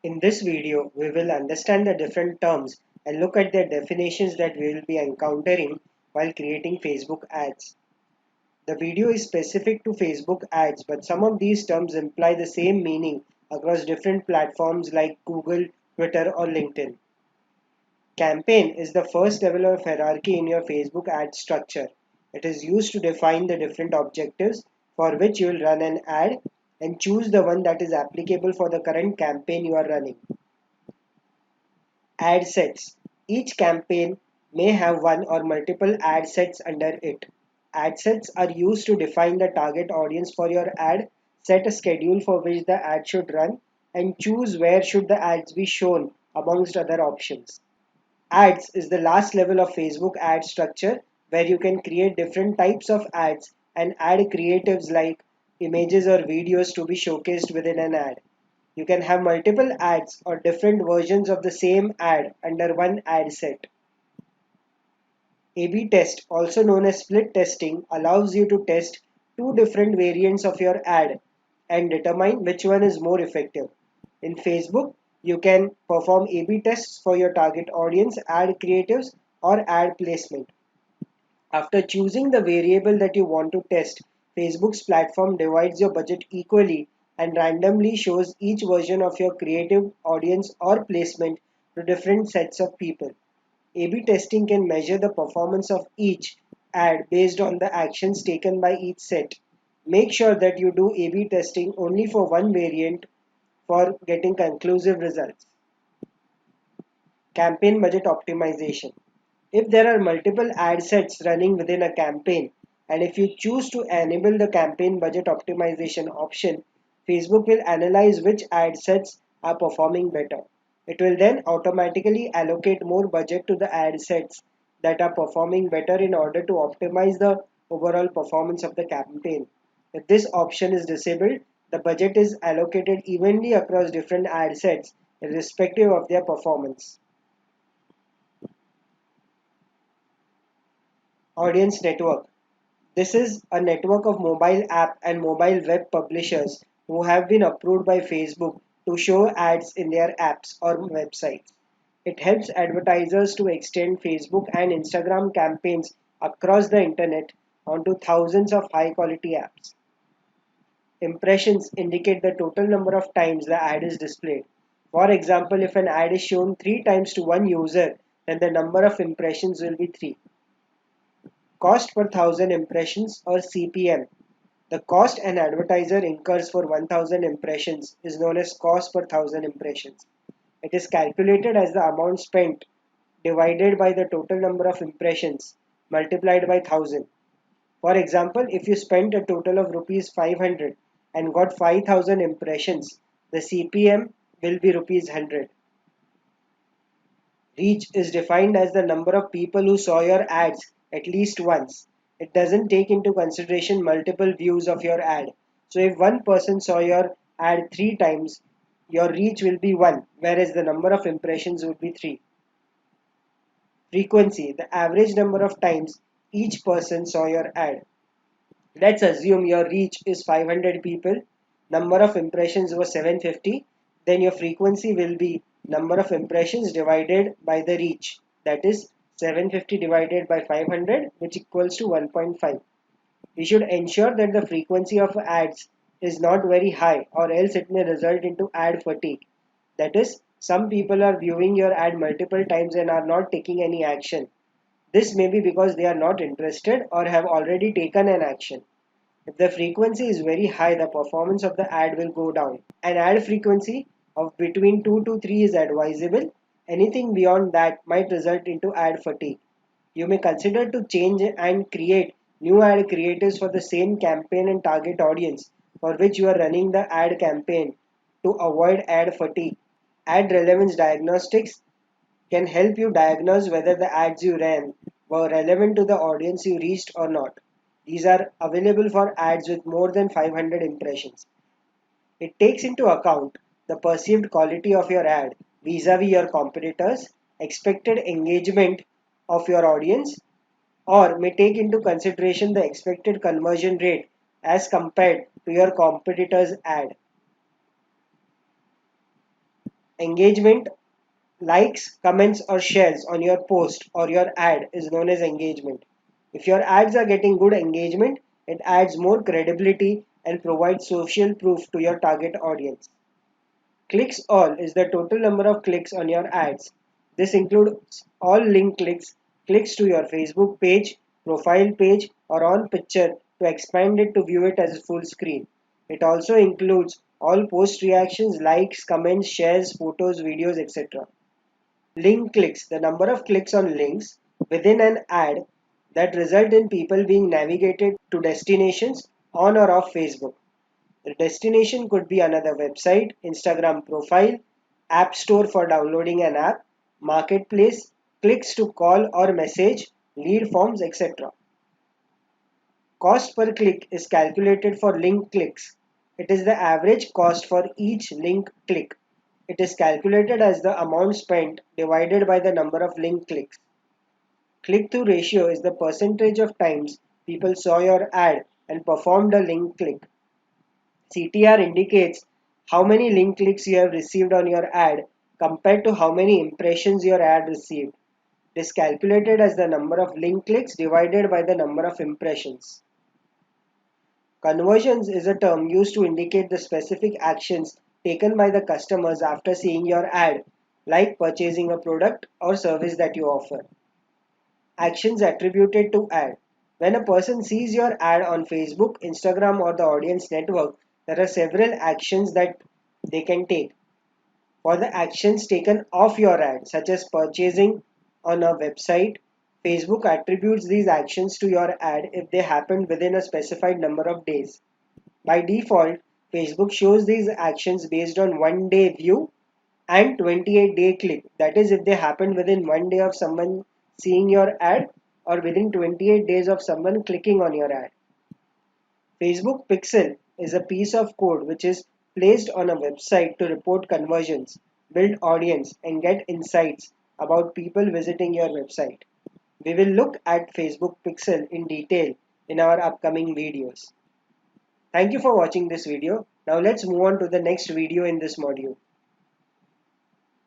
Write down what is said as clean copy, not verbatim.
In this video, we will understand the different terms and look at the definitions that we will be encountering while creating Facebook ads. The video is specific to Facebook ads, but some of these terms imply the same meaning across different platforms like Google, Twitter, or LinkedIn. Campaign is the first level of hierarchy in your Facebook ad structure. It is used to define the different objectives for which you will run an ad and choose the one that is applicable for the current campaign you are running. Ad sets. Each campaign may have one or multiple ad sets under it. Ad sets are used to define the target audience for your ad, set a schedule for which the ad should run, and choose where should the ads be shown amongst other options. Ads is the last level of Facebook ad structure where you can create different types of ads and add creatives like images or videos to be showcased within an ad. You can have multiple ads or different versions of the same ad under one ad set. A/B test, also known as split testing, allows you to test two different variants of your ad and determine which one is more effective. In Facebook, you can perform A/B tests for your target audience, ad creatives, or ad placement. After choosing the variable that you want to test, Facebook's platform divides your budget equally and randomly shows each version of your creative audience or placement to different sets of people. A/B testing can measure the performance of each ad based on the actions taken by each set. Make sure that you do A/B testing only for one variant for getting conclusive results. Campaign budget optimization. If there are multiple ad sets running within a campaign, and if you choose to enable the campaign budget optimization option, Facebook will analyze which ad sets are performing better. It will then automatically allocate more budget to the ad sets that are performing better in order to optimize the overall performance of the campaign. If this option is disabled, the budget is allocated evenly across different ad sets, irrespective of their performance. Audience network. This is a network of mobile app and mobile web publishers who have been approved by Facebook to show ads in their apps or websites. It helps advertisers to extend Facebook and Instagram campaigns across the internet onto thousands of high quality apps. Impressions indicate the total number of times the ad is displayed. For example, if an ad is shown 3 times to one user, then the number of impressions will be 3. Cost per thousand impressions or CPM. The cost an advertiser incurs for 1000 impressions is known as cost per thousand impressions. It is calculated as the amount spent divided by the total number of impressions multiplied by 1000. For example, if you spent a total of rupees 500 and got 5000 impressions, the CPM will be rupees 100. Reach is defined as the number of people who saw your ads at least once. It doesn't take into consideration multiple views of your ad. So if one person saw your ad 3 times, your reach will be 1, whereas the number of impressions would be 3. Frequency, the average number of times each person saw your ad. Let's assume your reach is 500 people, number of impressions was 750, then your frequency will be number of impressions divided by the reach. That is 750 divided by 500, which equals to 1.5. We should ensure that the frequency of ads is not very high, or else it may result into ad fatigue. That is, some people are viewing your ad multiple times and are not taking any action. This may be because they are not interested or have already taken an action. If the frequency is very high, the performance of the ad will go down. An ad frequency of between 2 to 3 is advisable. Anything beyond that might result into ad fatigue. You may consider to change and create new ad creatives for the same campaign and target audience for which you are running the ad campaign to avoid ad fatigue. Ad relevance diagnostics can help you diagnose whether the ads you ran were relevant to the audience you reached or not. These are available for ads with more than 500 impressions. It takes into account the perceived quality of your ad vis-a-vis your competitors, expected engagement of your audience, or may take into consideration the expected conversion rate as compared to your competitor's ad. Engagement, likes, comments, or shares on your post or your ad is known as engagement. If your ads are getting good engagement, it adds more credibility and provides social proof to your target audience. Clicks all is the total number of clicks on your ads. This includes all link clicks, clicks to your Facebook page, profile page, or on picture to expand it to view it as a full screen. It also includes all post reactions, likes, comments, shares, photos, videos, etc. Link clicks, the number of clicks on links within an ad that result in people being navigated to destinations on or off Facebook. The destination could be another website, Instagram profile, app store for downloading an app, marketplace, clicks to call or message, lead forms, etc. Cost per click is calculated for link clicks. It is the average cost for each link click. It is calculated as the amount spent divided by the number of link clicks. Click-through ratio is the percentage of times people saw your ad and performed a link click. CTR indicates how many link clicks you have received on your ad compared to how many impressions your ad received. It is calculated as the number of link clicks divided by the number of impressions. Conversions is a term used to indicate the specific actions taken by the customers after seeing your ad, like purchasing a product or service that you offer. Actions attributed to ad. When a person sees your ad on Facebook, Instagram, or the audience network, there are several actions that they can take. For the actions taken off your ad, such as purchasing on a website, Facebook attributes these actions to your ad if they happened within a specified number of days. By default, Facebook shows these actions based on 1 day view and 28-day click. That is, if they happened within 1 day of someone seeing your ad or within 28 days of someone clicking on your ad. Facebook Pixel is a piece of code which is placed on a website to report conversions, build audience, and get insights about people visiting your website. We will look at Facebook Pixel in detail in our upcoming videos. Thank you for watching this video. Now let's move on to the next video in this module.